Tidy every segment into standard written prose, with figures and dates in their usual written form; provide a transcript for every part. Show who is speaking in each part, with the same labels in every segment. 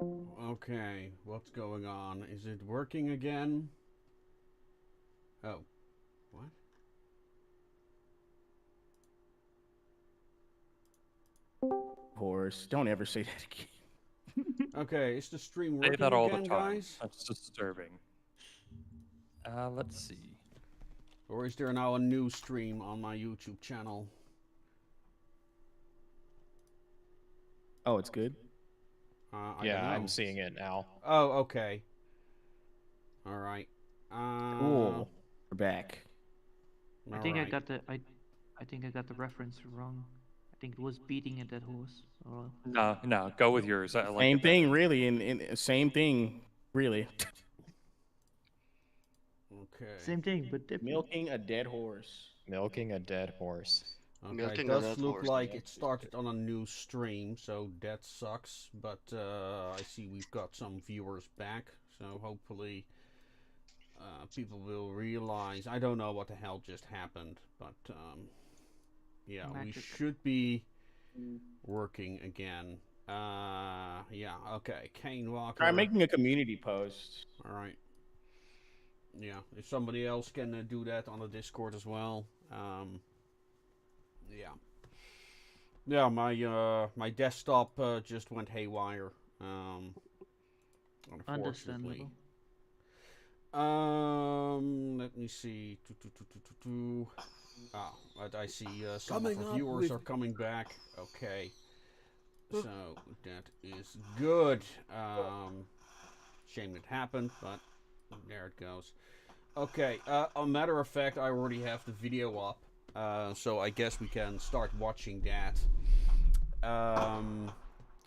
Speaker 1: Okay, what's going on? Is it working again? Oh, what?
Speaker 2: Horse. Don't ever say that again.
Speaker 1: Okay, is the stream
Speaker 3: Say
Speaker 1: working
Speaker 3: that all the
Speaker 1: again,
Speaker 3: time.
Speaker 1: guys?
Speaker 3: That's disturbing. Let's see.
Speaker 1: Or is there now a new stream on my YouTube channel?
Speaker 2: Oh, it's good.
Speaker 1: I
Speaker 4: Yeah,
Speaker 1: don't know.
Speaker 4: I'm seeing it now.
Speaker 1: Oh, okay. All right.
Speaker 2: Cool. We're back.
Speaker 5: I think I got the I think I got the reference wrong. I think it was beating a dead horse. Or...
Speaker 3: No, go with yours. I like
Speaker 2: Same
Speaker 3: it better.
Speaker 2: thing, really. And same thing, really.
Speaker 1: Okay.
Speaker 5: Same thing, but different.
Speaker 2: Milking a dead horse.
Speaker 4: Milking a dead horse.
Speaker 1: Okay,
Speaker 6: Milking
Speaker 1: it
Speaker 6: a
Speaker 1: does
Speaker 6: dead
Speaker 1: look
Speaker 6: horse,
Speaker 1: like
Speaker 6: yeah.
Speaker 1: it started on a new stream, so that sucks. But I see we've got some viewers back, so hopefully people will realize. I don't know what the hell just happened, but yeah,
Speaker 5: Magic.
Speaker 1: we should be working again. Yeah, okay. Kane Walker.
Speaker 2: Try making a community post.
Speaker 1: All right. Yeah, if somebody else can do that on the Discord as well. Yeah. Yeah, my desktop just went haywire. Unfortunately.
Speaker 5: Understandable.
Speaker 1: Let me see. Ah, I see some of our viewers are coming back. Okay. So that is good. Shame it happened, but there it goes. Okay, a matter of fact, I already have the video up. So I guess we can start watching that.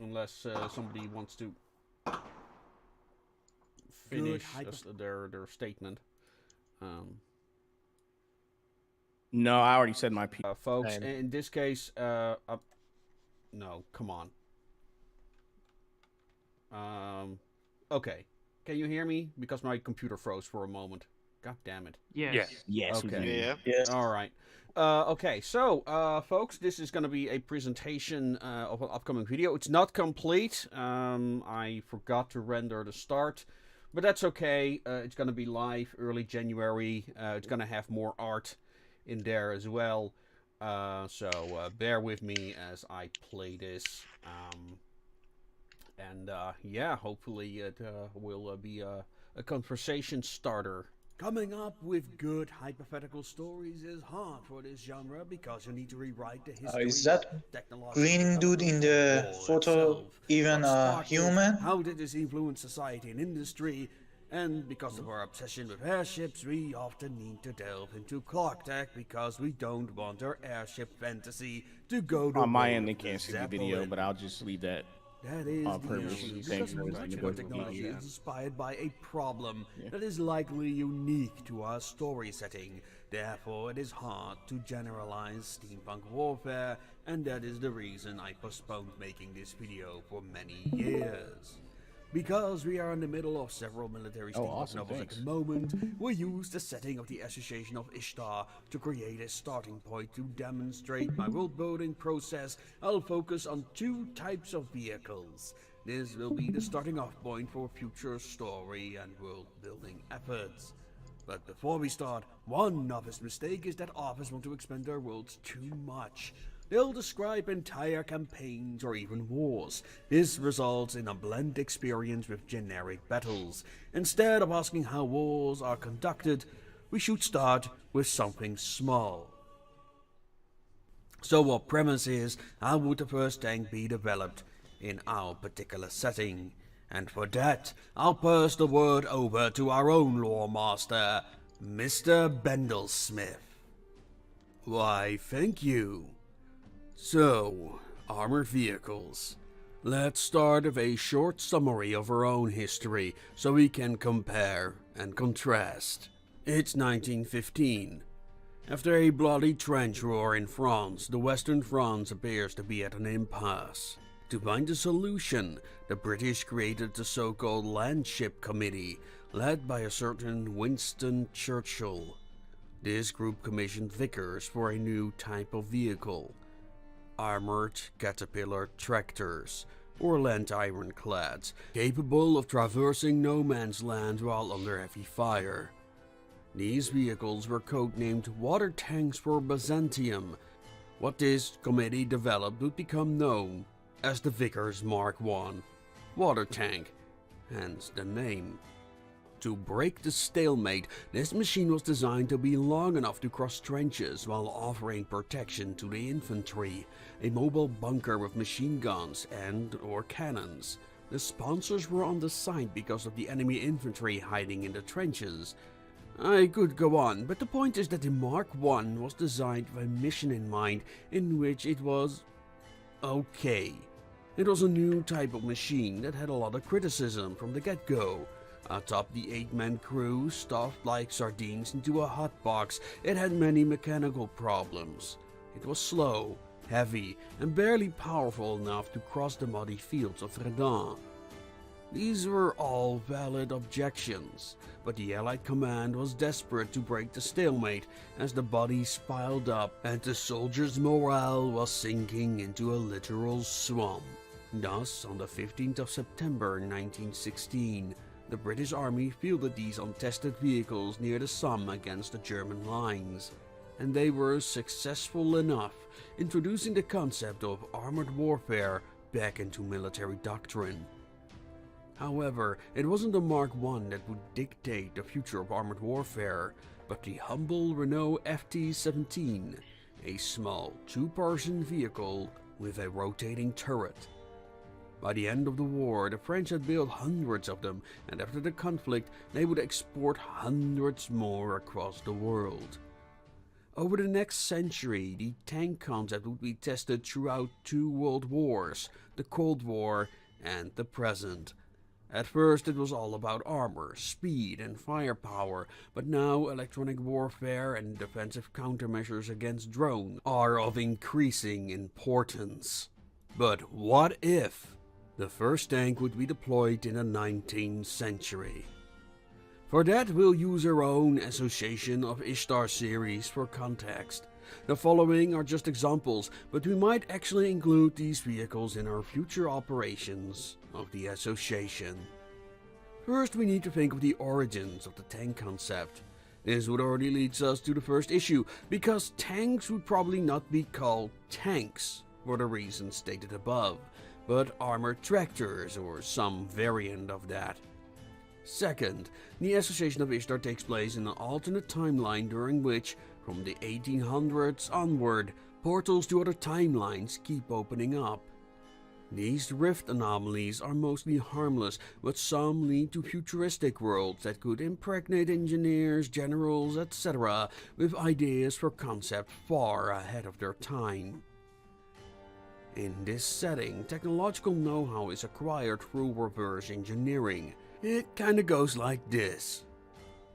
Speaker 1: Unless somebody wants to finish their statement.
Speaker 2: No, I already said my piece.
Speaker 1: Folks,
Speaker 4: Same.
Speaker 1: in this case, no, come on. Okay. Can you hear me? Because my computer froze for a moment. God damn it.
Speaker 5: Yes.
Speaker 3: Yeah.
Speaker 2: Yes, we
Speaker 1: Okay.
Speaker 2: do.
Speaker 6: Yeah.
Speaker 2: Yes.
Speaker 1: All right. Okay, so, folks, this is going to be a presentation of an upcoming video. It's not complete. I forgot to render the start, but that's okay. It's going to be live early January. It's going to have more art in there as well. So bear with me as I play this. And yeah, hopefully it will be a conversation starter. Coming up with good hypothetical stories is hard for this genre because you need to rewrite the history.
Speaker 7: Is that
Speaker 1: technological
Speaker 7: green dude in the
Speaker 1: development
Speaker 7: photo
Speaker 1: itself.
Speaker 7: even
Speaker 1: What
Speaker 7: a
Speaker 1: started,
Speaker 7: human?
Speaker 1: How did this influence society and industry? And because of our obsession with airships, we often need to delve into clock tech because we don't want our airship fantasy to go to
Speaker 2: On my end, they can't see the video, but I'll just leave that.
Speaker 1: that is
Speaker 2: on
Speaker 1: the
Speaker 2: purpose.
Speaker 1: issue.
Speaker 2: Thank you
Speaker 1: Because
Speaker 2: for
Speaker 1: much
Speaker 2: the
Speaker 1: of our
Speaker 2: good
Speaker 1: technology
Speaker 2: feedback.
Speaker 1: is inspired by a problem that is likely unique to our story setting. Therefore, it is hard to generalize steampunk warfare, and that is the reason I postponed making this video for many years. Because we are in the middle of several military steampunk
Speaker 2: awesome,
Speaker 1: novels
Speaker 2: thanks.
Speaker 1: at the moment, we use the setting of the Association of Ishtar to create a starting point to demonstrate my world building process. I'll focus on 2 types of vehicles. This will be the starting off point for future story and world building efforts. But before we start, one novice mistake is that authors want to expand their worlds too much. They'll describe entire campaigns or even wars. This results in a blend experience with generic battles. Instead of asking how wars are conducted, we should start with something small. So what premise is, how would the first tank be developed in our particular setting? And for that, I'll pass the word over to our own lore master, Mr. Bendelsmith. Why, thank you. So, armored vehicles. Let's start with a short summary of our own history so we can compare and contrast. It's 1915. After a bloody trench war in France, the Western France appears to be at an impasse. To find a solution, the British created the so-called Landship Committee, led by a certain Winston Churchill. This group commissioned Vickers for a new type of vehicle. Armored Caterpillar tractors, or land ironclads, capable of traversing no man's land while under heavy fire. These vehicles were codenamed water tanks for Byzantium. What this committee developed would become known as the Vickers Mark I water tank, hence the name. To break the stalemate, this machine was designed to be long enough to cross trenches while offering protection to the infantry, a mobile bunker with machine guns and/or cannons. The sponsors were on the side because of the enemy infantry hiding in the trenches. I could go on, but the point is that the Mark I was designed with a mission in mind in which it was okay. It was a new type of machine that had a lot of criticism from the get-go. Atop the 8-man crew, stuffed like sardines into a hotbox, it had many mechanical problems. It was slow, heavy, and barely powerful enough to cross the muddy fields of Verdun. These were all valid objections, but the Allied command was desperate to break the stalemate as the bodies piled up and the soldiers' morale was sinking into a literal swamp. Thus, on the 15th of September 1916, the British Army fielded these untested vehicles near the Somme against the German lines, and they were successful enough, introducing the concept of armored warfare back into military doctrine. However, it wasn't the Mark I that would dictate the future of armored warfare, but the humble Renault FT-17, a small two-person vehicle with a rotating turret. By the end of the war, the French had built hundreds of them, and after the conflict, they would export hundreds more across the world. Over the next century, the tank concept would be tested throughout 2 world wars, the Cold War and the present. At first it was all about armor, speed and firepower, but now electronic warfare and defensive countermeasures against drones are of increasing importance. But what if the first tank would be deployed in the 19th century? For that, we'll use our own Association of Ishtar series for context. The following are just examples, but we might actually include these vehicles in our future operations of the Association. First, we need to think of the origins of the tank concept. This would already lead us to the first issue, because tanks would probably not be called tanks for the reasons stated above, but armored tractors or some variant of that. Second, the Association of Ishtar takes place in an alternate timeline during which, from the 1800s onward, portals to other timelines keep opening up. These rift anomalies are mostly harmless, but some lead to futuristic worlds that could impregnate engineers, generals, etc. with ideas for concepts far ahead of their time. In this setting, technological know-how is acquired through reverse engineering. It kinda goes like this.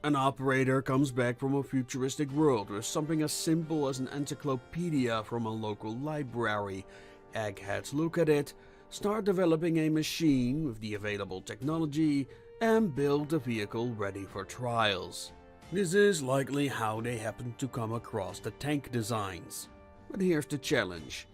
Speaker 1: An operator comes back from a futuristic world with something as simple as an encyclopedia from a local library. Eggheads look at it, start developing a machine with the available technology, and build a vehicle ready for trials. This is likely how they happen to come across the tank designs. But here's the challenge.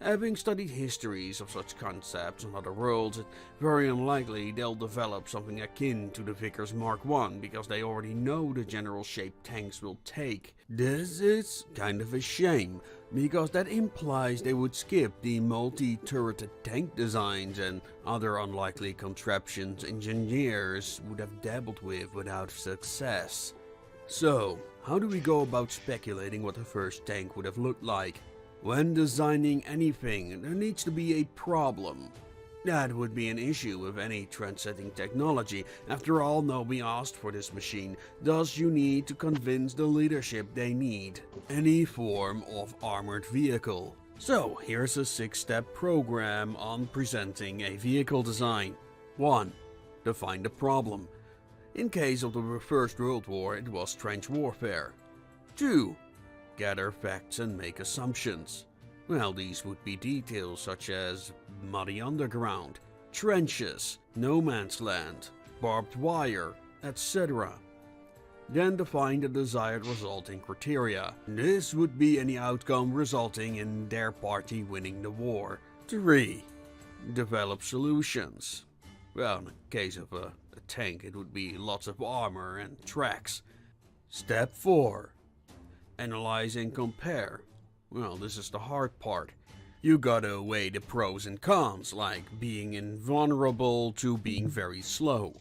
Speaker 1: Having studied histories of such concepts on other worlds, it's very unlikely they'll develop something akin to the Vickers Mark I because they already know the general shape tanks will take. This is kind of a shame, because that implies they would skip the multi-turreted tank designs and other unlikely contraptions engineers would have dabbled with without success. So, how do we go about speculating what the first tank would have looked like? When designing anything, there needs to be a problem. That would be an issue with any trend-setting technology. After all, nobody asked for this machine, thus you need to convince the leadership they need any form of armored vehicle. So, here's a 6-step program on presenting a vehicle design. 1. Define the problem. In case of the First World War, it was trench warfare. 2. Gather facts and make assumptions. Well, these would be details such as muddy underground, trenches, no man's land, barbed wire, etc. Then define the desired resulting criteria. This would be any outcome resulting in their party winning the war. 3. develop solutions. Well, in the case of a tank, it would be lots of armor and tracks. Step 4. Analyze and compare. Well, this is the hard part. You gotta weigh the pros and cons, like being invulnerable to being very slow.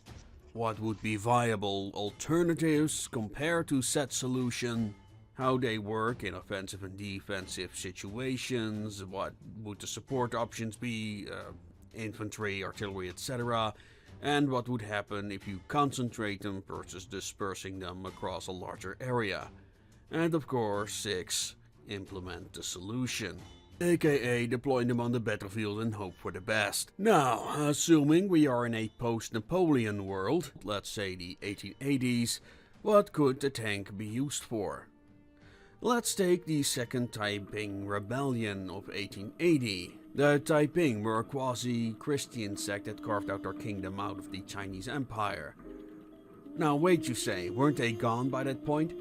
Speaker 1: What would be viable alternatives compared to said solution? How they work in offensive and defensive situations? What would the support options be? Infantry, artillery, etc. And what would happen if you concentrate them versus dispersing them across a larger area? And of course, 6. Implement the solution, aka deploy them on the battlefield and hope for the best. Now, assuming we are in a post-Napoleon world, let's say the 1880s, what could the tank be used for? Let's take the Second Taiping Rebellion of 1880. The Taiping were a quasi-Christian sect that carved out their kingdom out of the Chinese Empire. Now wait, you say, weren't they gone by that point?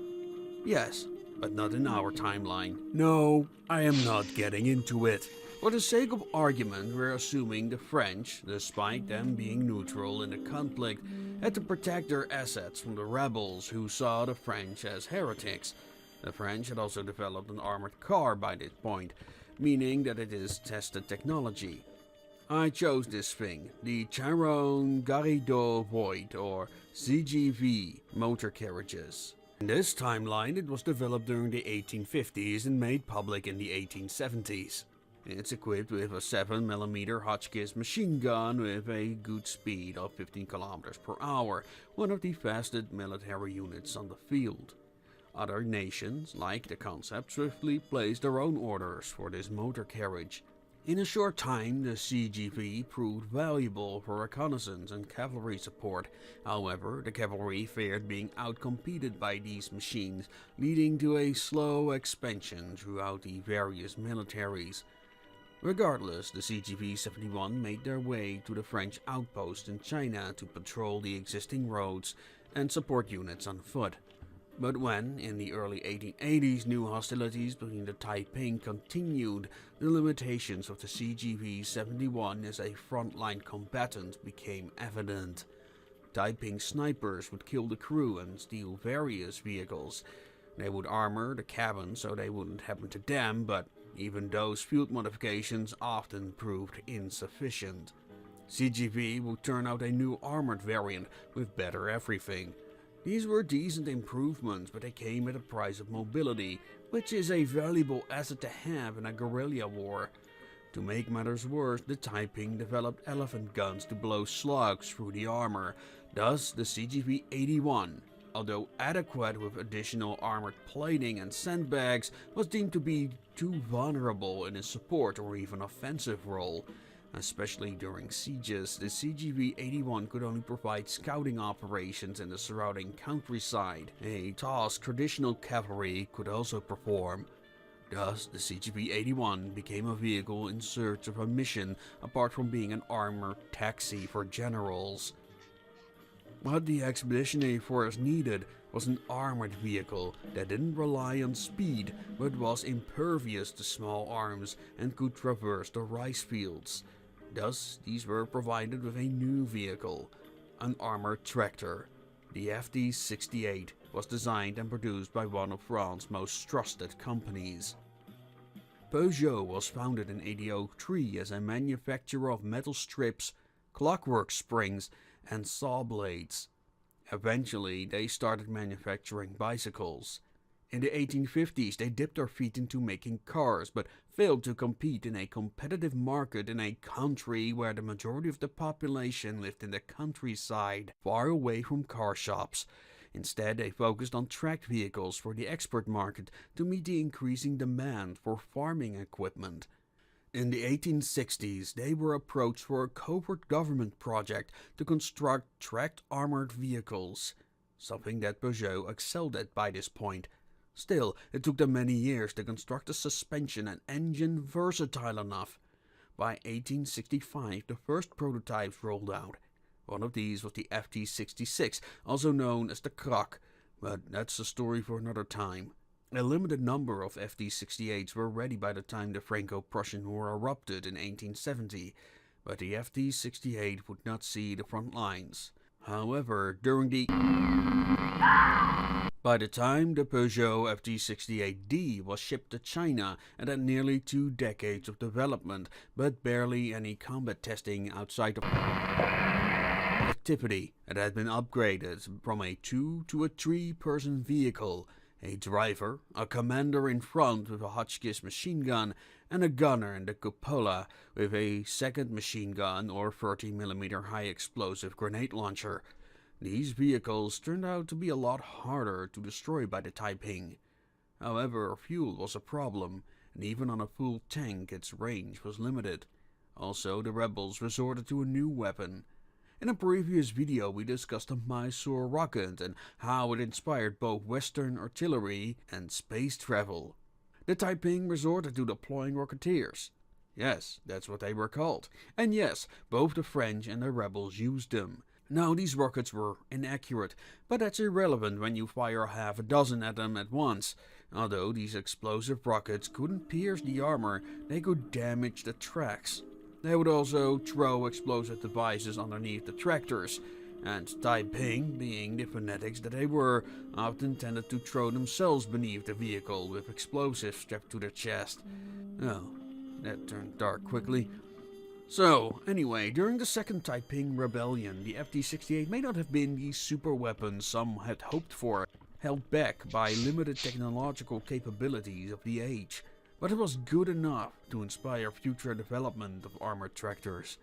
Speaker 1: Yes, but not in our timeline. No, I am not getting into it. For the sake of argument, we're assuming the French, despite them being neutral in the conflict, had to protect their assets from the rebels who saw the French as heretics. The French had also developed an armored car by this point, meaning that it is tested technology. I chose this thing, the Chiron Garrido Void, or CGV motor carriages. In this timeline, it was developed during the 1850s and made public in the 1870s. It's equipped with a 7mm Hotchkiss machine gun with a good speed of 15 km per hour, one of the fastest military units on the field. Other nations, like the concept, swiftly placed their own orders for this motor carriage. In a short time, the CGV proved valuable for reconnaissance and cavalry support. However, the cavalry feared being outcompeted by these machines, leading to a slow expansion throughout the various militaries. Regardless, the CGV-71 made their way to the French outpost in China to patrol the existing roads and support units on foot. But when, in the early 1880s, new hostilities between the Taiping continued, the limitations of the CGV-71 as a frontline combatant became evident. Taiping snipers would kill the crew and steal various vehicles. They would armor the cabin so they wouldn't happen to them, but even those field modifications often proved insufficient. CGV would turn out a new armored variant with better everything. These were decent improvements, but they came at a price of mobility, which is a valuable asset to have in a guerrilla war. To make matters worse, the Taiping developed elephant guns to blow slugs through the armor. Thus, the CGV-81, although adequate with additional armored plating and sandbags, was deemed to be too vulnerable in a support or even offensive role. Especially during sieges, the CGV-81 could only provide scouting operations in the surrounding countryside, a task traditional cavalry could also perform. Thus, the CGV-81 became a vehicle in search of a mission apart from being an armored taxi for generals. What the expeditionary force needed was an armored vehicle that didn't rely on speed but was impervious to small arms and could traverse the rice fields. Thus, these were provided with a new vehicle, an armored tractor. The FD-68 was designed and produced by one of France's most trusted companies. Peugeot was founded in 1803 as a manufacturer of metal strips, clockwork springs, and saw blades. Eventually, they started manufacturing bicycles. In the 1850s, they dipped their feet into making cars, but failed to compete in a competitive market in a country where the majority of the population lived in the countryside, far away from car shops. Instead, they focused on tracked vehicles for the export market to meet the increasing demand for farming equipment. In the 1860s, they were approached for a covert government project to construct tracked armored vehicles, something that Peugeot excelled at by this point. Still, it took them many years to construct a suspension and engine versatile enough. By 1865, the first prototypes rolled out. One of these was the FT-66, also known as the Krak, but that's a story for another time. A limited number of FT-68s were ready by the time the Franco-Prussian War erupted in 1870. but the FT-68 would not see the front lines. However, by the time the Peugeot FT-68D was shipped to China, it had nearly 2 decades of development, but barely any combat testing outside of activity. It had been upgraded from a 2 to a 3-person vehicle, a driver, a commander in front with a Hotchkiss machine gun, and a gunner in the cupola with a second machine gun or 30mm high explosive grenade launcher. These vehicles turned out to be a lot harder to destroy by the Taiping. However, fuel was a problem, and even on a full tank its range was limited. Also, the rebels resorted to a new weapon. In a previous video we discussed the Mysore rocket and how it inspired both Western artillery and space travel. The Taiping resorted to deploying rocketeers. Yes, that's what they were called. And yes, both the French and the rebels used them. Now, these rockets were inaccurate, but that's irrelevant when you fire half a dozen at them at once. Although these explosive rockets couldn't pierce the armor, they could damage the tracks. They would also throw explosive devices underneath the tractors, and Taiping, being the fanatics that they were, often tended to throw themselves beneath the vehicle with explosives strapped to their chest. Oh, that turned dark quickly. So, anyway, during the Second Taiping Rebellion, the FT-68 may not have been the super weapon some had hoped for, held back by limited technological capabilities of the age, but it was good enough to inspire future development of armored tractors.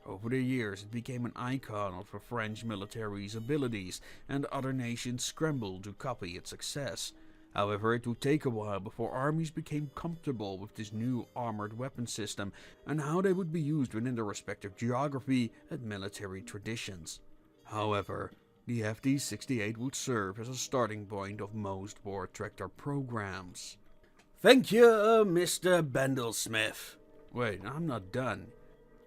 Speaker 1: Over the years, it became an icon of the French military's abilities, and other nations scrambled to copy its success. However, it would take a while before armies became comfortable with this new armored weapon system and how they would be used within their respective geography and military traditions. However, the FT-68 would serve as a starting point of most war tractor programs. Thank you, Mr. Bendelsmith. Wait, I'm not done.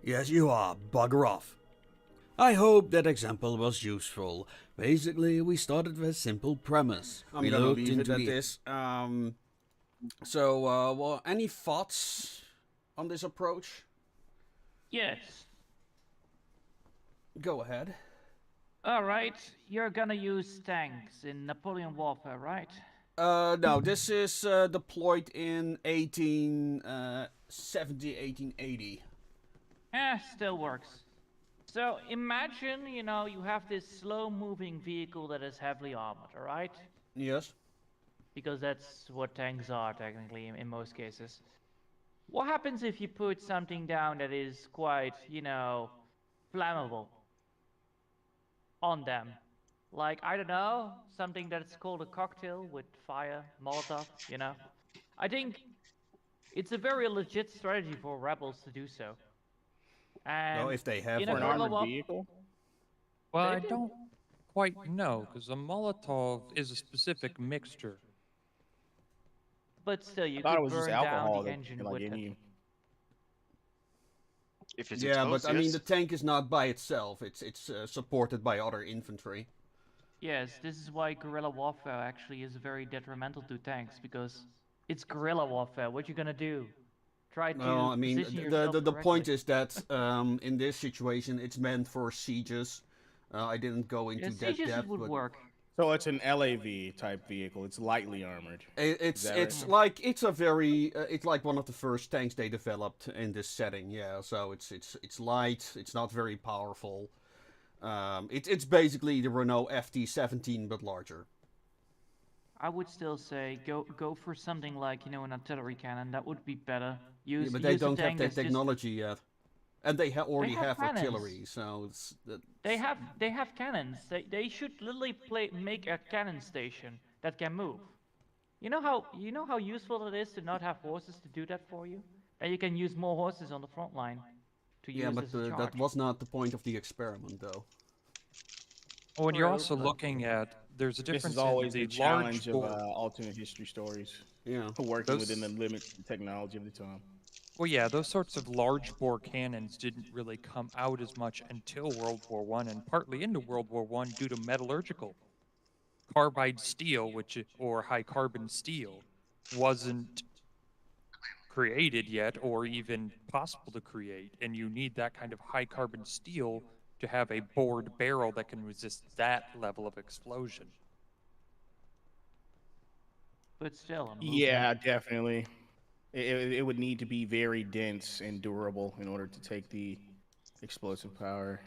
Speaker 1: Yes, you are. Bugger off. I hope that example was useful. Basically, we started with a simple premise.
Speaker 6: I'm gonna leave it at this. Well, any thoughts on this approach?
Speaker 5: Yes.
Speaker 6: Go ahead.
Speaker 5: All right. You're gonna use tanks in Napoleon Warfare, right?
Speaker 6: No, this is deployed in 1870, 1880.
Speaker 5: Still works. So imagine, you have this slow-moving vehicle that is heavily armored, all right?
Speaker 6: Yes.
Speaker 5: Because that's what tanks are, technically, in most cases. What happens if you put something down that is quite, flammable on them? Like, I don't know, something that's called a cocktail with fire, Molotov, I think it's a very legit strategy for rebels to do so. And
Speaker 6: Well, if they have
Speaker 5: in
Speaker 2: For
Speaker 5: a
Speaker 2: an
Speaker 5: guerrilla
Speaker 2: armored
Speaker 5: war-
Speaker 2: vehicle?
Speaker 3: Well,
Speaker 5: They
Speaker 3: I
Speaker 5: do.
Speaker 3: don't quite know, because a Molotov is a specific mixture.
Speaker 5: But still,
Speaker 2: I
Speaker 5: you
Speaker 2: thought it
Speaker 5: could
Speaker 2: was just
Speaker 5: burn
Speaker 2: alcohol
Speaker 5: down the
Speaker 2: that
Speaker 5: engine
Speaker 2: can, like,
Speaker 5: with it.
Speaker 2: any.
Speaker 4: If it's
Speaker 6: Yeah, but
Speaker 4: exposed,
Speaker 6: I mean,
Speaker 4: yes.
Speaker 6: the tank is not by itself. It's supported by other infantry.
Speaker 5: Yes, this is why guerrilla warfare actually is very detrimental to tanks, because it's guerrilla warfare. What you gonna do? Try to
Speaker 6: Well, I mean,
Speaker 5: position yourself
Speaker 6: the point
Speaker 5: correctly.
Speaker 6: is that in this situation, it's meant for sieges. I didn't go into
Speaker 5: Yeah,
Speaker 6: that
Speaker 5: sieges
Speaker 6: depth,
Speaker 5: would
Speaker 6: but
Speaker 5: work.
Speaker 2: So it's an LAV type vehicle. It's lightly armored.
Speaker 6: it's
Speaker 2: that
Speaker 6: it's
Speaker 2: right?
Speaker 6: like it's a very it's like one of the first tanks they developed in this setting. Yeah, so it's light. It's not very powerful. It's basically the Renault FT-17 but larger.
Speaker 5: I would still say go for something like an artillery cannon. That would be better.
Speaker 6: Yeah,
Speaker 5: Use
Speaker 6: but they
Speaker 5: use a
Speaker 6: don't have
Speaker 5: tank
Speaker 6: that
Speaker 5: that's just-
Speaker 6: technology yet, and they already
Speaker 5: have
Speaker 6: have
Speaker 5: cannons.
Speaker 6: artillery. So
Speaker 5: They have cannons. They should literally make a cannon station that can move. You know how useful it is to not have horses to do that for you? And you can use more horses on the front line to
Speaker 6: yeah,
Speaker 5: use
Speaker 6: but
Speaker 5: as a charge.
Speaker 6: that was not the point of the experiment, though.
Speaker 3: Oh, and you're
Speaker 5: True,
Speaker 3: also
Speaker 5: but-
Speaker 3: looking at, there's a
Speaker 2: This
Speaker 3: difference
Speaker 2: is always
Speaker 3: in
Speaker 2: the
Speaker 3: the large
Speaker 2: challenge of
Speaker 3: bore.
Speaker 2: alternate history stories.
Speaker 6: Yeah.
Speaker 2: Working
Speaker 3: Those-
Speaker 2: within the limits of technology of the time.
Speaker 3: Well, yeah, those sorts of large bore cannons didn't really come out as much until World War I, and partly into World War I due to metallurgical. Carbide steel, or high carbon steel, wasn't created yet or even possible to create, and you need that kind of high carbon steel to have a bored barrel that can resist that level of explosion.
Speaker 5: But still, a movement.
Speaker 2: Yeah, definitely. It would need to be very dense and durable in order to take the explosive power.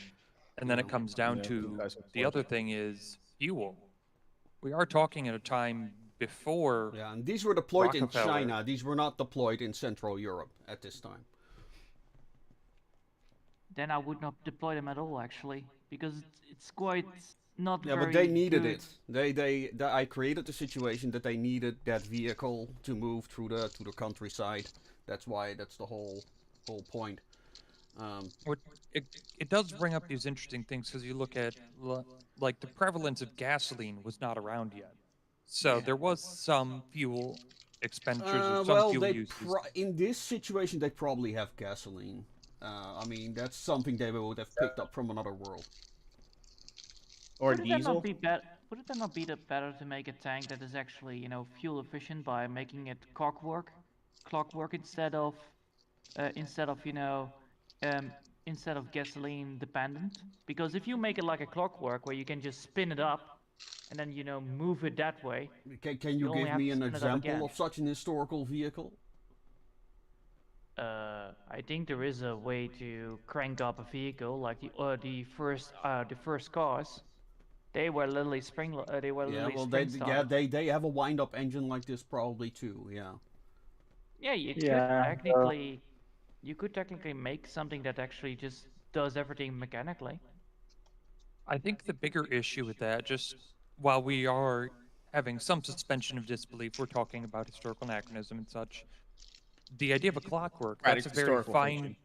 Speaker 3: And then it comes down
Speaker 2: Yeah,
Speaker 3: to
Speaker 2: concussive
Speaker 3: the
Speaker 2: force.
Speaker 3: other thing is fuel. We are talking at a time before
Speaker 6: Yeah, and these were deployed in
Speaker 3: Rockefeller.
Speaker 6: China. These were not deployed in Central Europe at this time.
Speaker 5: Then I would not deploy them at all, actually, because it's quite not
Speaker 6: Yeah,
Speaker 5: very
Speaker 6: but they needed
Speaker 5: good.
Speaker 6: it. I created the situation that they needed that vehicle to move through the countryside. That's why. That's the whole point.
Speaker 3: What it does bring up these interesting things because you look at like the prevalence of gasoline was not around yet, so there was some fuel expenditures or some
Speaker 6: Well,
Speaker 3: fuel uses.
Speaker 6: in this situation they probably have gasoline. I mean, that's something they would have picked up from another world.
Speaker 2: Or
Speaker 5: Would it then
Speaker 2: diesel.
Speaker 5: not be better? Would it then not be better to make a tank that is actually, fuel efficient by making it clockwork instead of instead of gasoline dependent? Because if you make it like a clockwork where you can just spin it up and then move it that way,
Speaker 6: Can you
Speaker 5: you only
Speaker 6: give
Speaker 5: have
Speaker 6: me
Speaker 5: to
Speaker 6: an
Speaker 5: spin it up again.
Speaker 6: example of such an historical vehicle?
Speaker 5: I think there is a way to crank up a vehicle like the first cars. They were literally
Speaker 6: Yeah, well,
Speaker 5: spring started.
Speaker 6: they have a wind-up engine like this probably too. Yeah.
Speaker 5: Yeah, you could technically make something that actually just does everything mechanically.
Speaker 3: I think the bigger issue with that, just while we are having some suspension of disbelief, we're talking about historical anachronism and such. The idea of a clockwork,
Speaker 2: Right, it's historical fiction.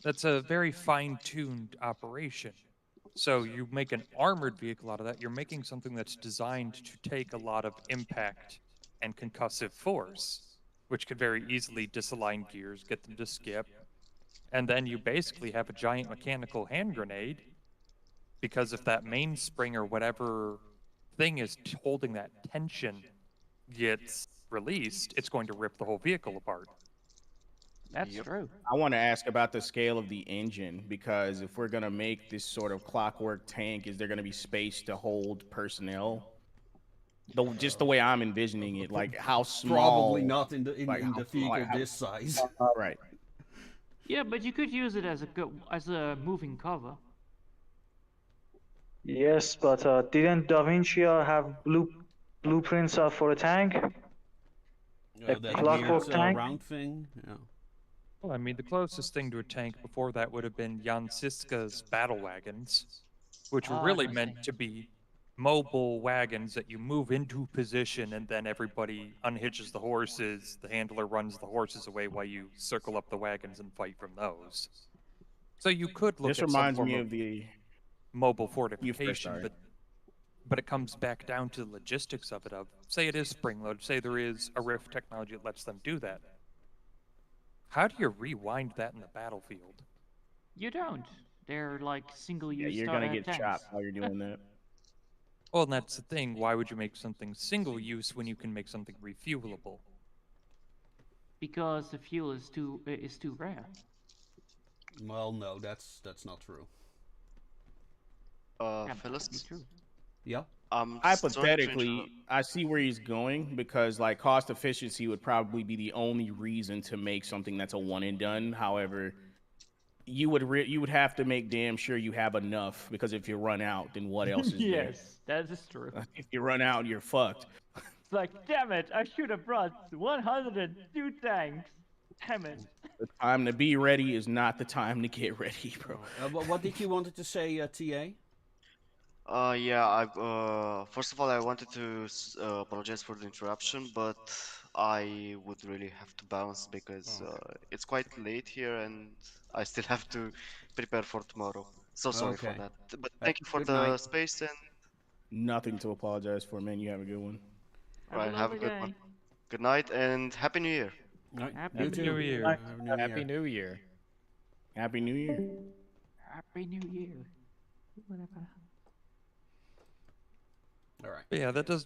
Speaker 3: that's a very fine-tuned operation. So you make an armored vehicle out of that, you're making something that's designed to take a lot of impact and concussive force, which could very easily disalign gears, get them to skip, and then you basically have a giant mechanical hand grenade, because if that mainspring or whatever thing is holding that tension gets released, it's going to rip the whole vehicle apart.
Speaker 5: That's true.
Speaker 2: I want to ask about the scale of the engine because if we're going to make this sort of clockwork tank, is there going to be space to hold personnel? Just the way I'm envisioning it, like how small.
Speaker 6: Probably not in the
Speaker 2: like
Speaker 6: in
Speaker 2: how-
Speaker 6: the vehicle
Speaker 2: like how-
Speaker 6: this size.
Speaker 2: Right.
Speaker 5: Yeah, but you could use it as a moving cover.
Speaker 7: Yes, but didn't Da Vinci have blueprints for a tank? A
Speaker 6: That
Speaker 7: clockwork
Speaker 6: weird
Speaker 7: tank?
Speaker 6: round thing. Yeah.
Speaker 3: Well, I mean, the closest thing to a tank before that would have been Jan Siska's battle wagons, which were
Speaker 5: Ah,
Speaker 3: really
Speaker 5: interesting.
Speaker 3: meant to be mobile wagons that you move into position and then everybody unhitches the horses, the handler runs the horses away while you circle up the wagons and fight from those. So you could look
Speaker 2: This
Speaker 3: at some
Speaker 2: reminds
Speaker 3: form
Speaker 2: me
Speaker 3: of
Speaker 2: of the.
Speaker 3: mobile
Speaker 2: You first,
Speaker 3: fortification,
Speaker 2: sorry.
Speaker 3: but it comes back down to the logistics of it. Of say it is spring load, say there is a rift technology that lets them do that. How do you rewind that in the battlefield?
Speaker 5: You don't. They're like single-use
Speaker 2: Yeah, you're going to get
Speaker 5: tanks.
Speaker 2: chopped while you're doing that.
Speaker 3: Well, and that's the thing. Why would you make something single use when you can make something refuelable?
Speaker 5: Because the fuel is too rare.
Speaker 6: Well, no, that's not true.
Speaker 5: Yeah, but
Speaker 8: Phyllis,
Speaker 5: that'd be true.
Speaker 6: Yeah.
Speaker 8: sorry to
Speaker 2: Hypothetically, I see where he's going because like cost efficiency would probably be the only reason to make something that's a one and done. However, you would have to make damn sure you have enough because if you run out, then what else is
Speaker 5: Yes, that is true.
Speaker 2: there? If you run out, you're fucked.
Speaker 5: It's like, damn it, I should have brought 102 tanks. Damn it.
Speaker 2: The time to be ready is not the time to get ready, bro.
Speaker 6: What did you wanted to say, TA?
Speaker 8: Yeah, first of all, I wanted to apologize for the interruption, but I would really have to bounce because it's quite late here and I still have to prepare for tomorrow. So sorry for
Speaker 6: Okay.
Speaker 8: that. But thank you for
Speaker 6: Good
Speaker 8: the
Speaker 6: night.
Speaker 8: space and
Speaker 2: Nothing to apologize for, man. You have a good one.
Speaker 8: right, have a
Speaker 5: lovely
Speaker 8: good
Speaker 5: day.
Speaker 8: one. Good night and Happy New Year.
Speaker 6: Right.
Speaker 5: Happy
Speaker 6: You
Speaker 3: New
Speaker 6: too.
Speaker 3: Year.
Speaker 4: Happy New Year.
Speaker 2: Happy New Year.
Speaker 5: Happy New Year. Whatever.
Speaker 6: All right.
Speaker 3: But yeah, that does.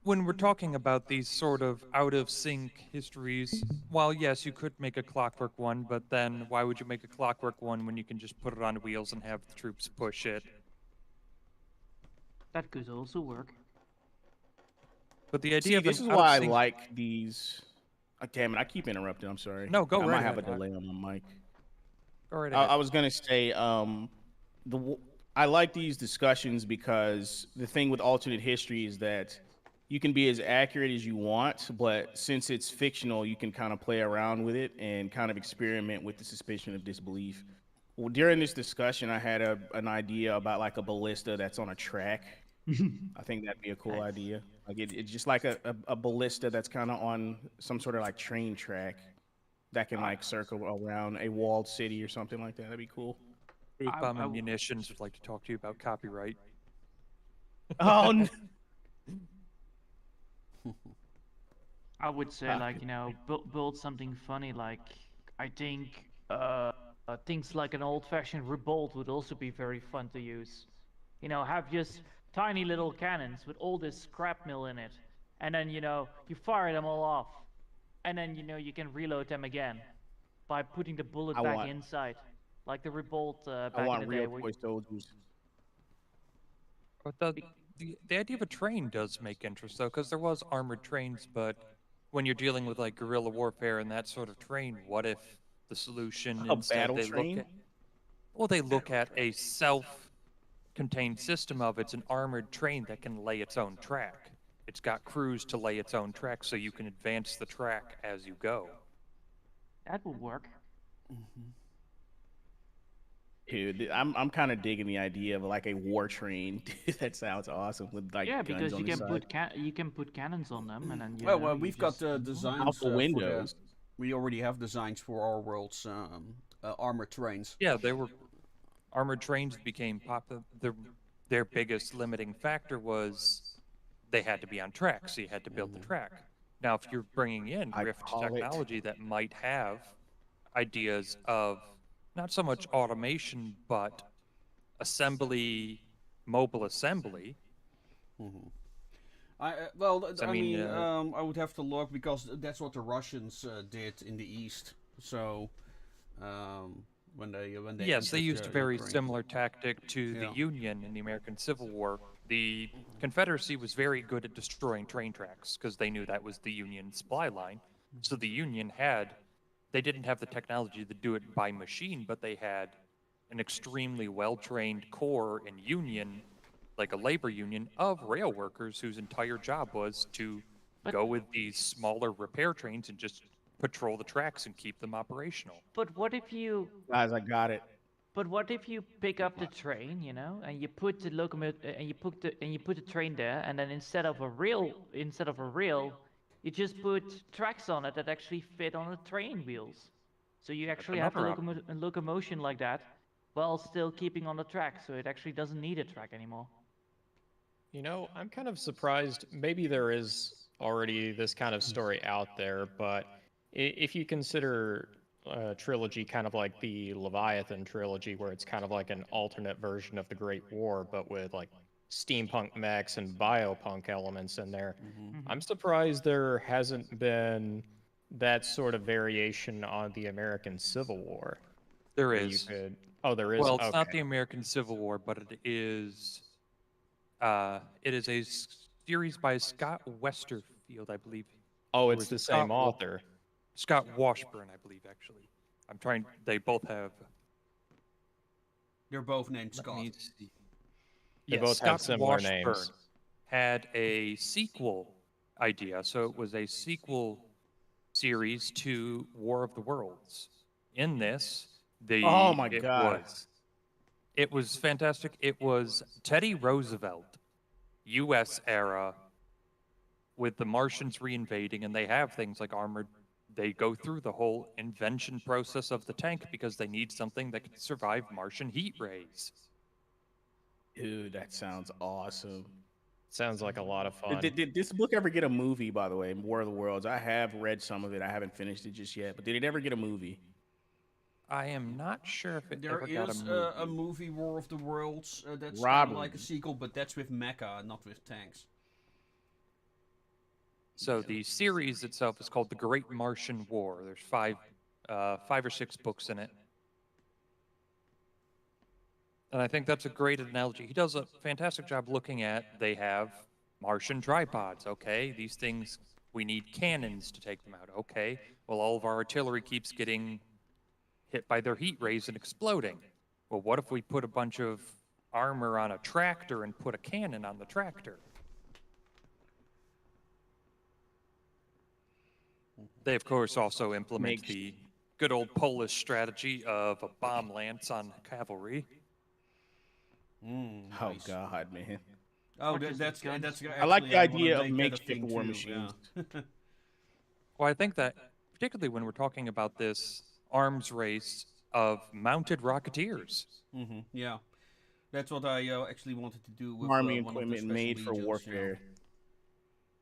Speaker 3: when we're talking about these sort of out of sync histories, while yes, you could make a clockwork one, but then why would you make a clockwork one when you can just put it on wheels and have the troops push it?
Speaker 5: That could also work.
Speaker 3: But the idea
Speaker 2: See,
Speaker 3: of
Speaker 2: this
Speaker 3: an
Speaker 2: is
Speaker 3: out of
Speaker 2: why I
Speaker 3: sync,
Speaker 2: like these. Damn it, I keep interrupting. I'm sorry.
Speaker 3: No, go
Speaker 2: I
Speaker 3: right
Speaker 2: might have a
Speaker 3: ahead.
Speaker 2: delay on my mic.
Speaker 3: Go right
Speaker 2: I
Speaker 3: ahead.
Speaker 2: was gonna say, I like these discussions because the thing with alternate history is that you can be as accurate as you want, but since it's fictional, you can kind of play around with it and kind of experiment with the suspicion of disbelief. Well, during this discussion, I had an idea about like a ballista that's on a track. I think that'd be a cool
Speaker 5: Nice.
Speaker 2: idea. Like it's just like a ballista that's kind of on some sort of like train track that can like circle around a walled city or something like that. That'd be cool.
Speaker 3: Truth
Speaker 5: I-
Speaker 3: Bomb
Speaker 5: I
Speaker 3: and
Speaker 5: w-
Speaker 3: Munitions would like to talk to you about copyright.
Speaker 2: Oh, no.
Speaker 5: I would say, like, you know, build something funny. Like, I think things like an old-fashioned revolt would also be very fun to use. You know, have just tiny little cannons with all this scrap metal in it, and then you know you fire them all off, and then you know you can reload them again by putting the bullet
Speaker 2: I
Speaker 5: back
Speaker 2: want-
Speaker 5: inside, like the revolt
Speaker 2: I
Speaker 5: back in
Speaker 2: want
Speaker 5: the day.
Speaker 2: real
Speaker 5: where
Speaker 2: toy soldiers.
Speaker 3: But the idea of a train does make interest, though, because there was armored trains, but when you're dealing with like guerrilla warfare and that sort of terrain, what if the solution
Speaker 2: A
Speaker 3: instead
Speaker 2: battle
Speaker 3: they
Speaker 2: train?
Speaker 3: look at they look at a self-contained system of it's an armored train that can lay its own track. It's got crews to lay its own track, so you can advance the track as you go.
Speaker 5: that would work.
Speaker 2: Dude, I'm kind of digging the idea of like a war train. That sounds awesome with like
Speaker 5: Yeah,
Speaker 2: guns
Speaker 5: because
Speaker 2: on
Speaker 5: you
Speaker 2: the
Speaker 5: can
Speaker 2: side.
Speaker 5: put you can put cannons on them, and then you
Speaker 6: Well,
Speaker 5: know, you
Speaker 6: we've got
Speaker 5: just move on.
Speaker 6: designs
Speaker 2: Out the
Speaker 6: for
Speaker 2: windows.
Speaker 6: we already have designs for our world's armored trains.
Speaker 3: Yeah, they were armored trains became popular. Their biggest limiting factor was they had to be on track, so you had to build the track. Now, if you're bringing in
Speaker 2: I
Speaker 3: Rift
Speaker 2: call it-
Speaker 3: technology that might have ideas of not so much automation, but mobile assembly.
Speaker 6: I
Speaker 3: mean,
Speaker 6: mean, I would have to look because that's what the Russians did in the East. So, when they
Speaker 3: Yes, they
Speaker 6: entered,
Speaker 3: used a very
Speaker 6: Ukraine.
Speaker 3: similar tactic to
Speaker 6: Yeah.
Speaker 3: the Union in the American Civil War. The Confederacy was very good at destroying train tracks because they knew that was the Union supply line. So the Union they didn't have the technology to do it by machine, but they had an extremely well-trained corps in Union, like a labor union, of rail workers whose entire job was to go with these smaller repair trains and just patrol the tracks and keep them operational.
Speaker 5: But what if you
Speaker 2: Guys, I got it.
Speaker 5: But what if you pick up the train, you know, and you put the locomotive and you put the train there, and then instead of a rail, you just put tracks on it that actually fit on the train wheels. So you actually have
Speaker 3: another
Speaker 5: a locomotion like that, while still keeping on the track. So it actually doesn't need a track anymore.
Speaker 4: You know, I'm kind of surprised. Maybe there is already this kind of story out there, but if you consider a trilogy kind of like the Leviathan trilogy, where it's kind of like an alternate version of the Great War, but with like steampunk mechs and biopunk elements in there, I'm surprised there hasn't been that sort of variation on the American Civil War.
Speaker 3: There
Speaker 4: where you
Speaker 3: is.
Speaker 4: could- Oh, there is.
Speaker 3: Well, it's not
Speaker 4: Okay.
Speaker 3: the American Civil War, but it is a series by Scott Westerfield, I believe.
Speaker 4: Oh,
Speaker 3: Or
Speaker 4: it's
Speaker 3: is
Speaker 4: the
Speaker 3: it
Speaker 4: same
Speaker 3: Scott
Speaker 4: author.
Speaker 3: Scott Washburn, I believe, actually. They both have.
Speaker 6: They're both named
Speaker 3: Let
Speaker 6: Scott.
Speaker 3: me see.
Speaker 4: They
Speaker 3: Yes,
Speaker 4: both have
Speaker 3: Scott
Speaker 4: similar
Speaker 3: Washburn
Speaker 4: names.
Speaker 3: had a sequel idea, so it was a sequel series to War of the Worlds. In this,
Speaker 2: Oh my God.
Speaker 3: It was fantastic. It was Teddy Roosevelt, U.S. era, with the Martians reinvading, and they have things like armored. They go through the whole invention process of the tank because they need something that can survive Martian heat rays.
Speaker 2: Dude, that sounds awesome.
Speaker 4: Sounds like a lot of fun.
Speaker 2: Did this book ever get a movie, by the way, War of the Worlds? I have read some of it. I haven't finished it just yet. But did it ever get a movie?
Speaker 3: I am not sure if it
Speaker 6: There
Speaker 3: ever got
Speaker 6: is
Speaker 3: a movie.
Speaker 6: a movie, War of the Worlds, that's kind of
Speaker 2: Robert.
Speaker 6: like a sequel, but that's with mecha, not with tanks.
Speaker 3: So the series itself is called The Great Martian War. There's five or six books in it. And I think that's a great analogy. He does a fantastic job looking at, they have Martian tripods, okay? These things, we need cannons to take them out, okay? Well, all of our artillery keeps getting hit by their heat rays and exploding. Well, what if we put a bunch of armor on a tractor and put a cannon on the tractor? They, of course, also implement the good old Polish strategy of a bomb lance on cavalry.
Speaker 2: Oh
Speaker 6: Nice.
Speaker 2: God, man.
Speaker 6: Oh,
Speaker 5: Or just
Speaker 6: that's
Speaker 5: guns.
Speaker 6: actually
Speaker 2: I like the
Speaker 6: I wanna
Speaker 2: idea of
Speaker 6: make that a
Speaker 2: makeshift
Speaker 6: thing
Speaker 2: war
Speaker 6: too,
Speaker 2: machines.
Speaker 6: yeah.
Speaker 3: Well, I think that, particularly when we're talking about this arms race of mounted rocketeers.
Speaker 6: Yeah, that's what I actually wanted to do with
Speaker 2: Army
Speaker 6: one of the
Speaker 2: equipment
Speaker 6: special
Speaker 2: made for
Speaker 6: legions,
Speaker 2: warfare.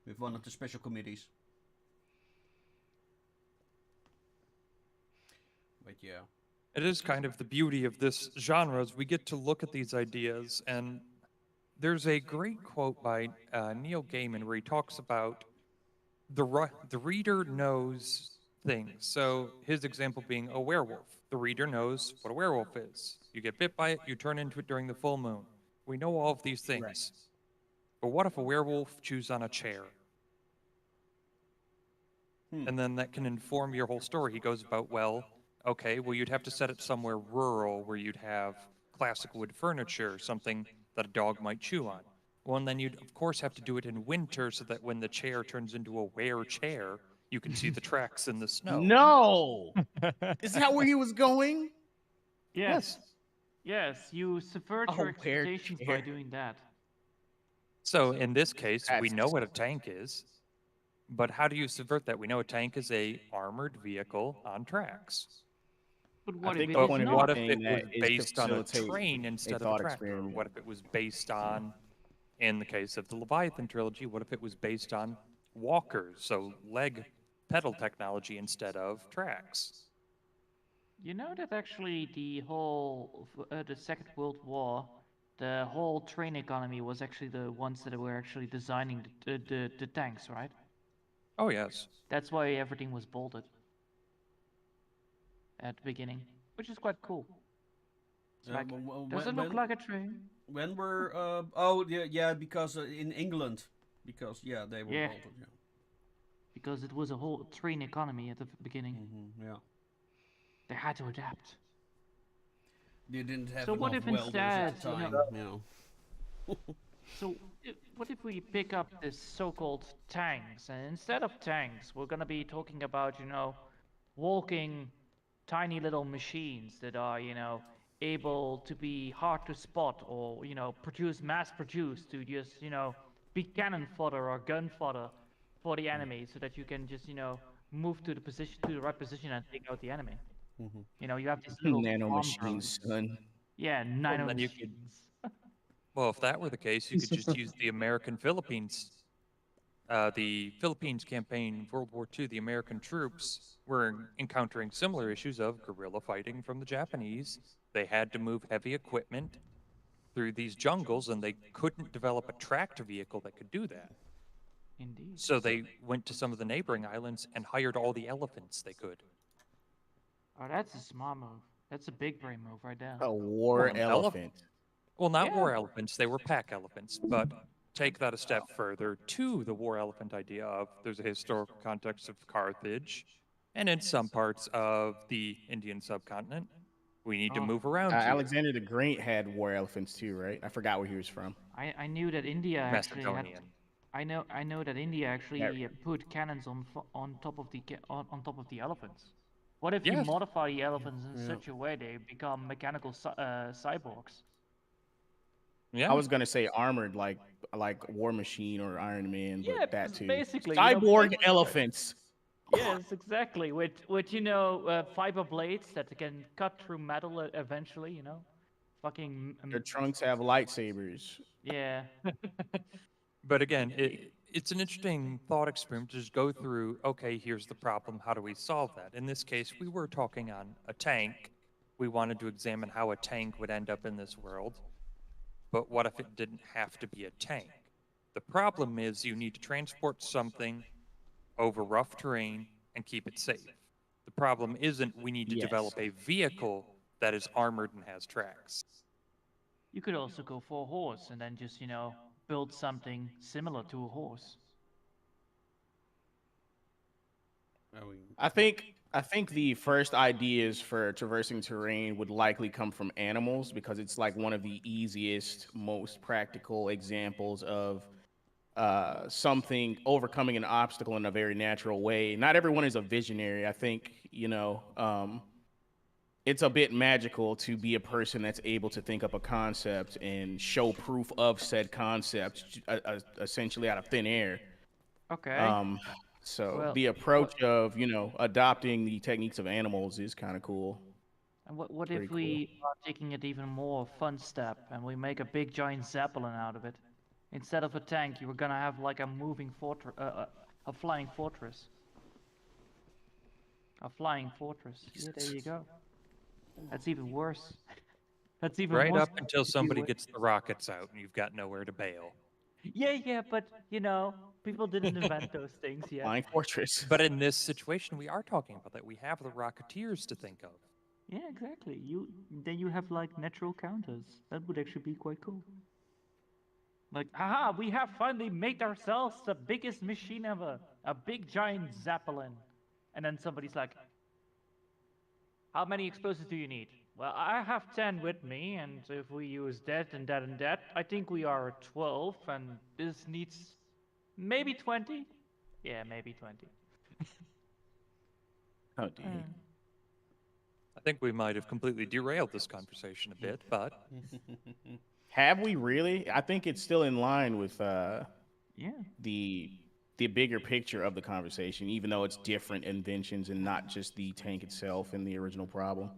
Speaker 6: with one of the special committees. But yeah.
Speaker 3: It is kind of the beauty of this genre is we get to look at these ideas, and there's a great quote by Neil Gaiman where he talks about the reader knows things. So his example being a werewolf. The reader knows what a werewolf is. You get bit by it, you turn into it during the full moon. We know all of these things. But what if a werewolf chews on a chair? And then that can inform your whole story. He goes about, well, okay, well, you'd have to set it somewhere rural where you'd have classic wood furniture, something that a dog might chew on. Well, and then you'd, of course, have to do it in winter so that when the chair turns into a were chair, you can see the tracks in the snow.
Speaker 2: No, is that where he was going?
Speaker 5: Yes. Yes, you subvert
Speaker 2: Oh,
Speaker 5: your
Speaker 2: bear
Speaker 5: expectations by
Speaker 2: chair.
Speaker 5: doing that.
Speaker 3: So in this case, we
Speaker 2: That's
Speaker 3: know what a tank is, but how do you subvert that? We know a tank is a armored vehicle on tracks.
Speaker 5: But what if
Speaker 2: think
Speaker 5: it
Speaker 2: the
Speaker 5: is
Speaker 2: point of
Speaker 5: not?
Speaker 3: What if
Speaker 2: saying
Speaker 3: it was
Speaker 2: that is to
Speaker 3: based on a
Speaker 2: facilitate
Speaker 3: train
Speaker 2: a
Speaker 3: instead of a
Speaker 2: thought
Speaker 3: tractor? Or
Speaker 2: experiment.
Speaker 3: what if it was based on, in the case of the Leviathan trilogy, what if it was based on walkers, so leg pedal technology instead of tracks?
Speaker 5: You know that actually the Second World War, the whole train economy was actually the ones that were actually designing the tanks, right?
Speaker 3: Oh, yes.
Speaker 5: That's why everything was bolted at the beginning, which is quite cool. It's like, does it look like a train?
Speaker 6: When were oh yeah because in England, because yeah they were
Speaker 5: Yeah.
Speaker 6: bolted, yeah.
Speaker 5: Because it was a whole train economy at the beginning.
Speaker 6: Yeah.
Speaker 5: They had to adapt.
Speaker 6: They didn't have
Speaker 5: So what
Speaker 6: enough
Speaker 5: if
Speaker 6: welders at
Speaker 5: instead,
Speaker 6: the
Speaker 5: you
Speaker 6: time,
Speaker 5: know-
Speaker 6: you know.
Speaker 5: So what if we pick up this so-called tanks, and instead of tanks, we're gonna be talking about, walking tiny little machines that are, able to be hard to spot or, mass-produced to just, be cannon fodder or gun fodder for the enemy, so that you can just, move to the right position and take out the enemy. You have these little
Speaker 2: Nano
Speaker 5: bomb
Speaker 2: machines,
Speaker 5: drones.
Speaker 2: son.
Speaker 5: Yeah, nano
Speaker 3: then you could-
Speaker 5: machines.
Speaker 3: Well, if that were the case, you could just use the American Philippines. The Philippines campaign in World War II, the American troops were encountering similar issues of guerrilla fighting from the Japanese. They had to move heavy equipment through these jungles, and they couldn't develop a tracked vehicle that could do that.
Speaker 5: Indeed.
Speaker 3: So they went to some of the neighboring islands and hired all the elephants they could.
Speaker 5: Oh, that's a smart move. That's a big brain move right there.
Speaker 2: A war
Speaker 3: an
Speaker 2: elephant.
Speaker 3: Well, not
Speaker 5: Yeah.
Speaker 3: war elephants, they were pack elephants, but take that a step further to the war elephant idea of there's a historical context of Carthage, and in some parts of the Indian subcontinent, we need to
Speaker 5: Oh.
Speaker 3: move around here.
Speaker 2: Alexander the Great had war elephants too, right? I forgot where he was from.
Speaker 5: I knew that India actually had.
Speaker 3: Macedonian.
Speaker 5: I know that India actually put cannons on top of on top of the elephants. What if you
Speaker 3: Yes.
Speaker 5: modify the elephants in
Speaker 6: Yeah.
Speaker 5: such a way they become mechanical cyborgs?
Speaker 3: Yeah.
Speaker 2: I was gonna say armored, like War Machine or Iron Man, but
Speaker 5: Yeah,
Speaker 2: that too.
Speaker 5: basically,
Speaker 2: Cyborg
Speaker 5: big-
Speaker 2: elephants.
Speaker 5: Yes, exactly. With fiber blades that can cut through metal eventually. Fucking
Speaker 2: Their trunks have lightsabers.
Speaker 5: yeah.
Speaker 3: But again, it's an interesting thought experiment to just go through, okay, here's the problem, how do we solve that? In this case, we were talking on a tank. We wanted to examine how a tank would end up in this world. But what if it didn't have to be a tank? The problem is you need to transport something over rough terrain, and keep it safe. The problem isn't we need to develop a vehicle that is armored and has tracks.
Speaker 5: You could also go for a horse and then just, build something similar to a horse.
Speaker 2: I think the first ideas for traversing terrain would likely come from animals because it's like one of the easiest, most practical examples of something overcoming an obstacle in a very natural way. Not everyone is a visionary. I think it's a bit magical to be a person that's able to think up a concept and show proof of said concept, essentially out of thin air.
Speaker 5: Okay.
Speaker 2: So
Speaker 5: Well,
Speaker 2: the approach of adopting the techniques of animals is kind of cool.
Speaker 5: And what
Speaker 2: Pretty
Speaker 5: if we are taking it even more fun step and we make a big giant zeppelin out of it? Instead of a tank, you were gonna have like a moving fortress, a flying fortress. A flying fortress. Yeah, there you go. That's even worse. That's even
Speaker 3: Right
Speaker 5: more
Speaker 3: up until
Speaker 5: stupid.
Speaker 3: somebody gets the rockets out and you've got nowhere to bail.
Speaker 5: Yeah, but people didn't invent those things yet.
Speaker 2: Flying fortress.
Speaker 3: But in this situation, we are talking about that. We have the Rocketeers to think of.
Speaker 5: Yeah, exactly. Then you have like natural counters. That would actually be quite cool. Like, aha, we have finally made ourselves the biggest machine ever. A big giant zeppelin. And then somebody's like, how many explosives do you need? Well, I have 10 with me, and if we use that and that and that, I think we are at 12, and this needs maybe 20? Yeah, maybe 20.
Speaker 2: Oh, dear.
Speaker 3: I think we might have completely derailed this conversation a bit, but
Speaker 2: Have we really? I think it's still in line with
Speaker 5: Yeah.
Speaker 2: the bigger picture of the conversation, even though it's different inventions and not just the tank itself and the original problem.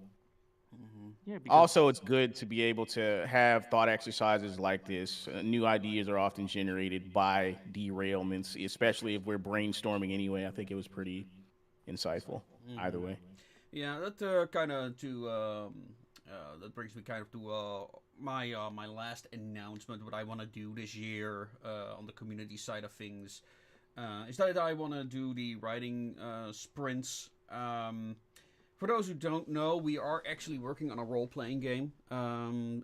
Speaker 5: Yeah, because
Speaker 2: Also, it's good to be able to have thought exercises like this. New ideas are often generated by derailments, especially if we're brainstorming anyway. I think it was pretty insightful either way.
Speaker 6: Yeah, that that brings me kind of to my last announcement. What I want to do this year on the community side of things is that I want to do the writing sprints. For those who don't know, we are actually working on a role-playing game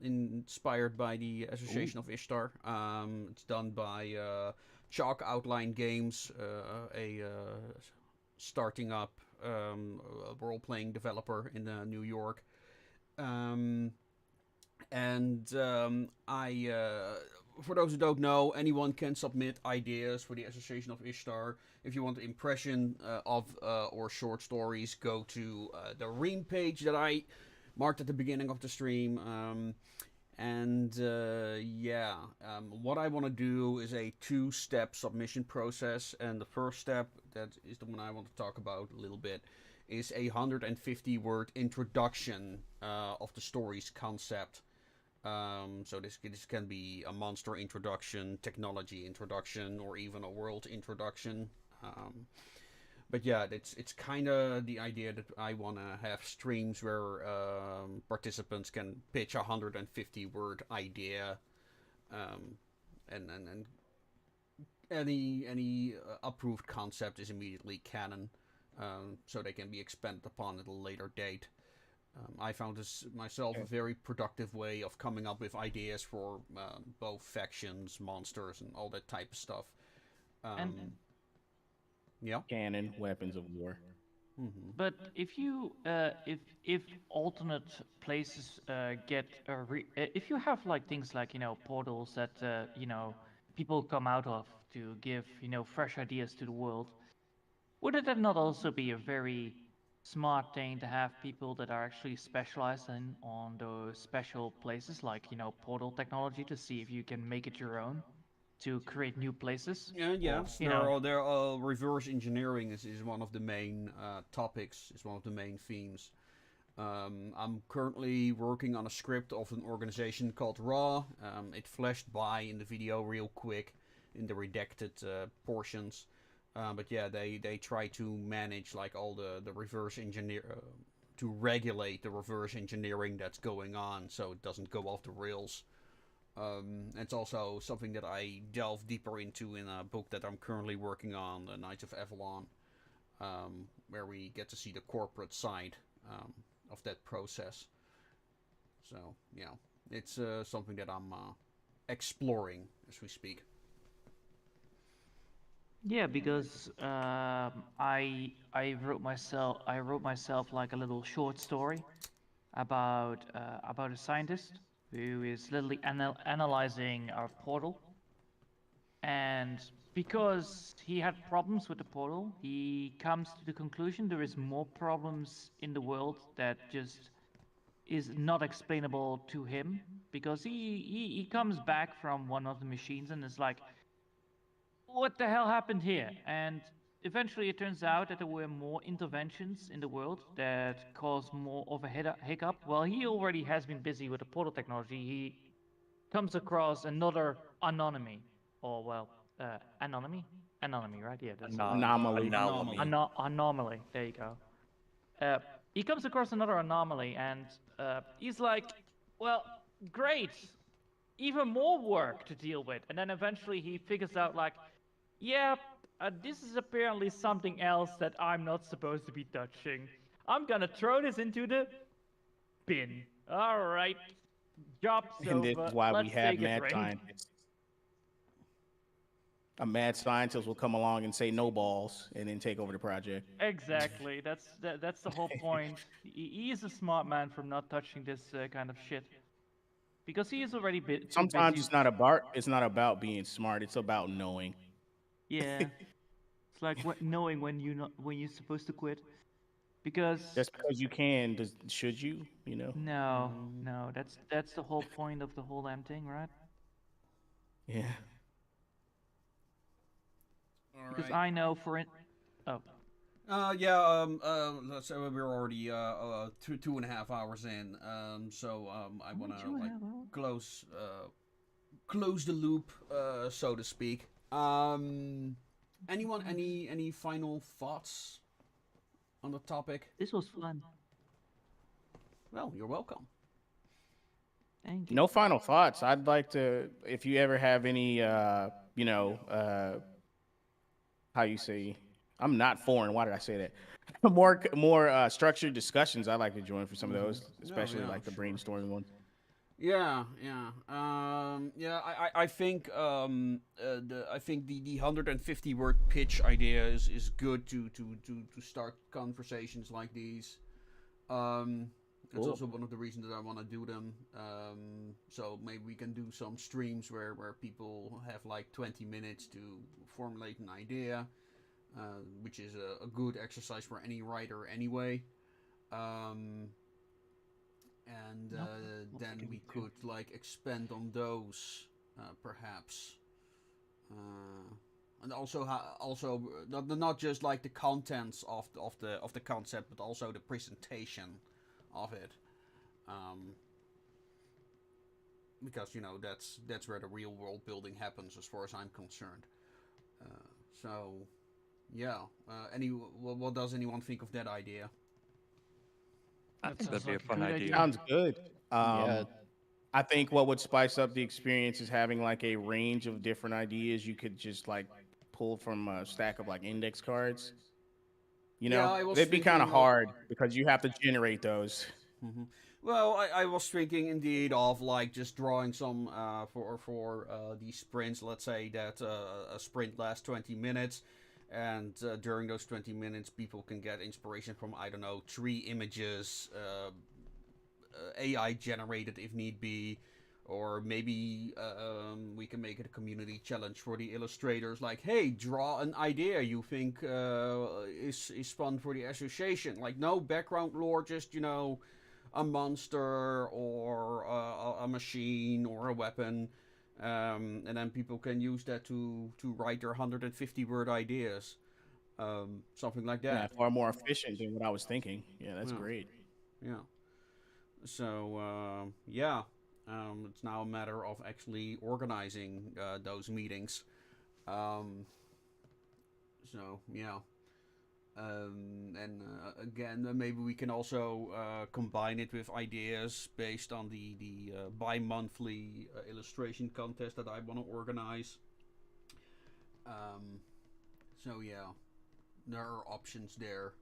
Speaker 6: inspired by the Association of Ishtar. It's done by Chalk Outline Games, a starting up role-playing developer in New York. For those who don't know, anyone can submit ideas for the Association of Ishtar. If you want an impression of or short stories, go to the Ream page that I marked at the beginning of the stream. What I want to do is a 2-step submission process, and the first step, that is the one I want to talk about a little bit, is a 150-word introduction of the story's concept. So this can be a monster introduction, technology introduction, or even a world introduction. But yeah, it's kind of the idea that I want to have streams where participants can pitch a 150-word idea, and any approved concept is immediately canon, so they can be expanded upon at a later date. I found this myself a very productive way of coming up with ideas for both factions, monsters, and all that type of stuff. Yeah.
Speaker 2: Cannon, weapons of war.
Speaker 5: But if you if alternate places get if you have like things like portals that people come out of to give fresh ideas to the world, wouldn't that not also be a very smart thing to have people that are actually specialized on those special places like portal technology to see if you can make it your own to create new places?
Speaker 6: Yes. There are reverse engineering is one of the main topics. Is one of the main themes. I'm currently working on a script of an organization called Raw. It flashed by in the video real quick in the redacted portions. But yeah, they try to manage like all the reverse engineer to regulate the reverse engineering that's going on, so it doesn't go off the rails. It's also something that I delve deeper into in a book that I'm currently working on, The Knights of Avalon, where we get to see the corporate side of that process. So, yeah, it's something that I'm exploring as we speak.
Speaker 5: Yeah, because I wrote myself like a little short story about a scientist who is literally analyzing our portal, and because he had problems with the portal, he comes to the conclusion there is more problems in the world that just is not explainable to him, because he comes back from one of the machines and is like, what the hell happened here? And eventually it turns out that there were more interventions in the world that caused more of a hiccup. Well, he already has been busy with the portal technology. He comes across another anomaly, or well, anomaly, right? Yeah, that's the word.
Speaker 2: Anomaly.
Speaker 3: Anomaly.
Speaker 5: Anomaly. There you go. He comes across another anomaly, and he's like, well, great, even more work to deal with. And then eventually he figures out, like, yeah, this is apparently something else that I'm not supposed to be touching. I'm gonna throw this into the bin. All right, job's
Speaker 2: And this
Speaker 5: over.
Speaker 2: is why we
Speaker 5: Let's
Speaker 2: have
Speaker 5: take a
Speaker 2: mad
Speaker 5: drink.
Speaker 2: scientists. A mad scientist will come along and say no balls and then take over the project.
Speaker 5: Exactly. That's the whole point. He is a smart man from not touching this kind of shit, because he is already too
Speaker 2: Sometimes
Speaker 5: busy.
Speaker 2: it's not about being smart, it's about knowing.
Speaker 5: Yeah, it's like knowing when you're supposed to quit. Because
Speaker 2: Just because you can, should you? You know?
Speaker 5: no, that's the whole point of the whole damn thing, right?
Speaker 2: Yeah.
Speaker 6: All
Speaker 5: Because
Speaker 6: right.
Speaker 5: I know for it. Oh,
Speaker 6: Let's say we're already 2.5 hours in. I
Speaker 5: only
Speaker 6: wanna
Speaker 5: two and a
Speaker 6: like
Speaker 5: half hours?
Speaker 6: close the loop, so to speak. Anyone, any final thoughts on the topic?
Speaker 5: This was fun.
Speaker 6: Well, you're welcome.
Speaker 5: Thank you.
Speaker 2: No final thoughts. I'd like to, if you ever have any, how you say, I'm not foreign. Why did I say that? more structured discussions. I'd like to join for some of those, especially
Speaker 6: yeah,
Speaker 2: like the
Speaker 6: sure.
Speaker 2: brainstorming ones.
Speaker 6: Yeah. I think I think the 150 word pitch idea is good to start conversations like these. It's
Speaker 2: Cool.
Speaker 6: also one of the reasons that I want to do them. So maybe we can do some streams where people have like 20 minutes to formulate an idea, which is a good exercise for any writer anyway. And then we could like expand on those, perhaps. And also, not just like the contents of the concept, but also the presentation of it, because that's where the real world building happens, as far as I'm concerned. So, yeah. What does anyone think of that idea?
Speaker 3: I
Speaker 4: That
Speaker 3: think that'd
Speaker 4: sounds
Speaker 3: be a
Speaker 4: like a
Speaker 3: fun
Speaker 4: good
Speaker 3: idea.
Speaker 4: idea.
Speaker 2: Sounds good.
Speaker 4: Yeah.
Speaker 2: I think what would spice up the experience is having like a range of different ideas you could just like pull from a stack of like index cards. You
Speaker 6: Yeah,
Speaker 2: know,
Speaker 6: I was
Speaker 2: it'd be kind of
Speaker 6: thinking of-
Speaker 2: hard because you have to generate those.
Speaker 6: Well, I was thinking indeed of like just drawing some for these sprints. Let's say that a sprint lasts 20 minutes, and during those 20 minutes, people can get inspiration from, I don't know, 3 images, AI generated if need be, or maybe we can make it a community challenge for the illustrators. Like, hey, draw an idea you think is fun for the association. Like, no background lore, just a monster or a machine or a weapon, and then people can use that to write their 150 word ideas, something like
Speaker 2: Yeah,
Speaker 6: that.
Speaker 2: far more efficient than what I was thinking. Yeah, that's
Speaker 6: Yeah.
Speaker 2: great.
Speaker 6: Yeah. So it's now a matter of actually organizing those meetings. So yeah. And again, maybe we can also combine it with ideas based on the bi-monthly illustration contest that I want to organize. So yeah, there are options there.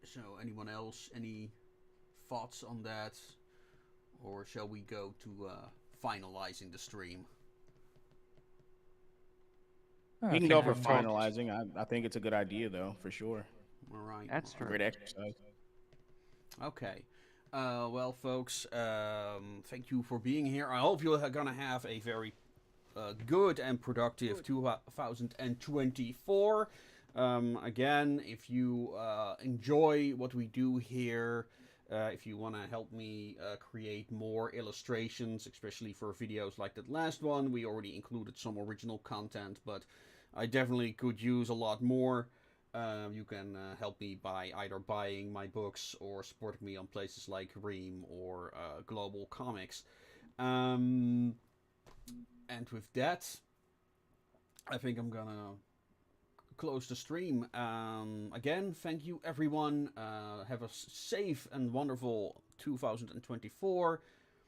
Speaker 6: So anyone else, any thoughts on that? Or shall we go to finalizing the stream?
Speaker 2: We can go for finalizing. I think it's a good idea, though, for sure.
Speaker 6: All right.
Speaker 5: That's true.
Speaker 2: Great exercise.
Speaker 6: Okay. Well, folks, thank you for being here. I hope you're going to have a very good and productive 2024. Again, if you enjoy what we do here, if you want to help me create more illustrations, especially for videos like that last one, we already included some original content, but I definitely could use a lot more. You can help me by either buying my books or supporting me on places like Ream or Global Comics. And with that, I think I'm gonna close the stream. Again, thank you everyone. Have a safe and wonderful 2024.